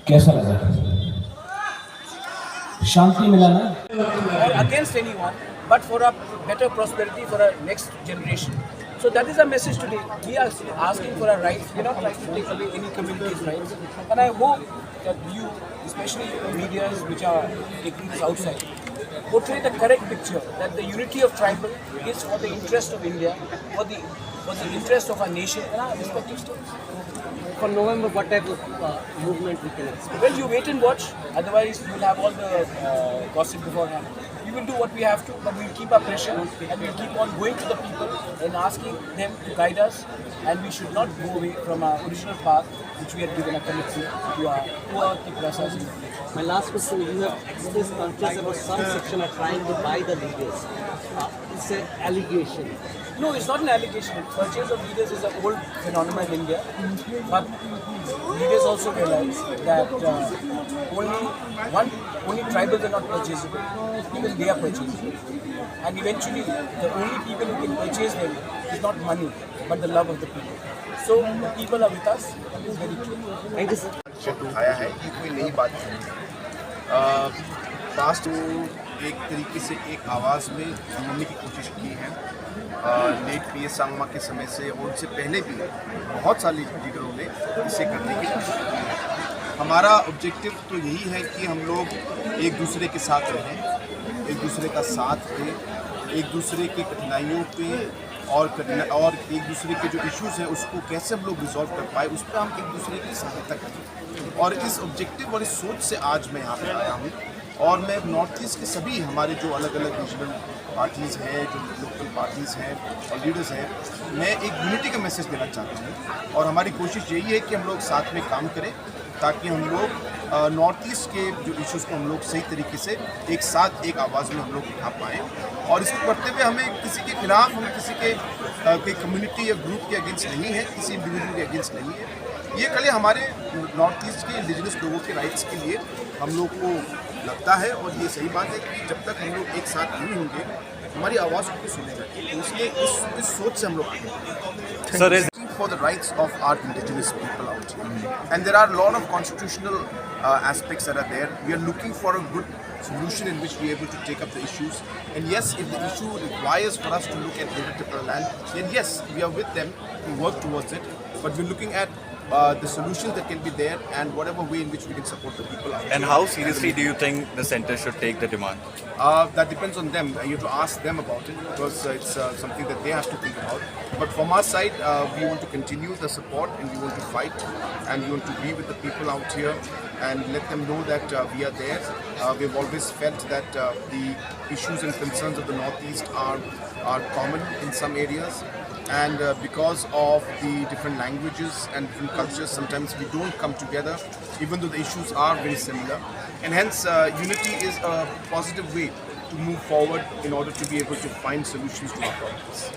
कैसा लगा? शांति मिला ना? Against anyone, but for a better prosperity for our next generation. So that is our message today. We are asking for our rights. We are not trying to take away any community's rights. And I hope that you, especially media which are taking this outside, portray the correct picture that the unity of tribal is for the interest of India, for the interest of our nation and our respective states. For November, what type of movement we can expect? Well, you wait and watch. Otherwise, you will have all the gossip beforehand. We will do what we have to, but we will keep our pressure and we will keep on going to the people and asking them to guide us. And we should not go away from our original path, which we have given a commitment to our poor Tiprasas in the place. My last question, you have expressed conscious about some section are trying to buy the leaders. It's an allegation. No, it's not an allegation. Purchase of leaders is an old phenomenon in India. But leaders also realize that only tribals are not purchasable. Even they are purchasable. And eventually, the only people who can purchase them is not money, but the love of the people. So the people are with us. That is very clear. Thank you, sir. उठाया है कि कोई नई बात नहीं। Past एक तरीके से एक आवाज़ में सुनने की कोशिश की है। लेट पीएस सांगमा के समय से और उससे पहले भी बहुत सारे लीडरों ने इसे करने की कोशिश की। हमारा ऑब्जेक्टिव तो यही है कि हम लोग एक दूसरे के साथ रहें, एक दूसरे का साथ दें, एक दूसरे की कठिनाइयों पे और एक दूसरे के जो इश्यूज़ हैं उसको कैसे हम लोग रिजॉल्व कर पाए, उस पर हम एक दूसरे की सहायता करें। और इस ऑब्जेक्टिव और इस सोच से आज मैं यहाँ पे आया हूँ और मैं नॉर्थ ईस्ट के सभी हमारे जो अलग अलग रीजनल पार्टीज़ हैं, जो लोकल पार्टीज़ हैं और लीडर्स हैं, मैं एक यूनिटी का मैसेज देना चाहता हूँ। और हमारी कोशिश यही है कि हम लोग साथ में काम करें ताकि हम लोग नॉर्थ ईस्ट के जो इश्यूज़ को हम लोग सही तरीके से एक साथ एक आवाज़ में हम लोग उठा पाएँ। और इसको करते हुए हमें किसी के खिलाफ, हम किसी के कोई कम्युनिटी या ग्रुप के अगेंस्ट नहीं है, किसी इंडिविजुअल के अगेंस्ट नहीं है। ये कल हमारे नॉर्थ ईस्ट के इंडिजिनस लोगों के राइट्स के लिए हम लोग को लगता है और ये सही बात है कि जब तक हम लोग एक साथ नहीं होंगे हमारी आवाज़ को सुनेगा। तो इसलिए इस सोच से हम लोग आगे for the rights of our indigenous people out here. And there are a lot of constitutional aspects that are there. We are looking for a good solution in which we are able to take up the issues. And yes, if the issue requires for us to look at Greater land, then yes, we are with them to work towards it. But we're looking at the solutions that can be there and whatever way in which we can support the people out. And how seriously do you think the centre should take the demand? That depends on them. You have to ask them about it because it's something that they have to think about. But from our side, we want to continue the support and we want to fight and we want to be with the people out here and let them know that we are there. We've always felt that the issues and concerns of the Northeast are common in some areas, and because of the different languages and different cultures, sometimes we don't come together, even though the issues are very similar. And hence, unity is a positive way to move forward in order to be able to find solutions to our problems.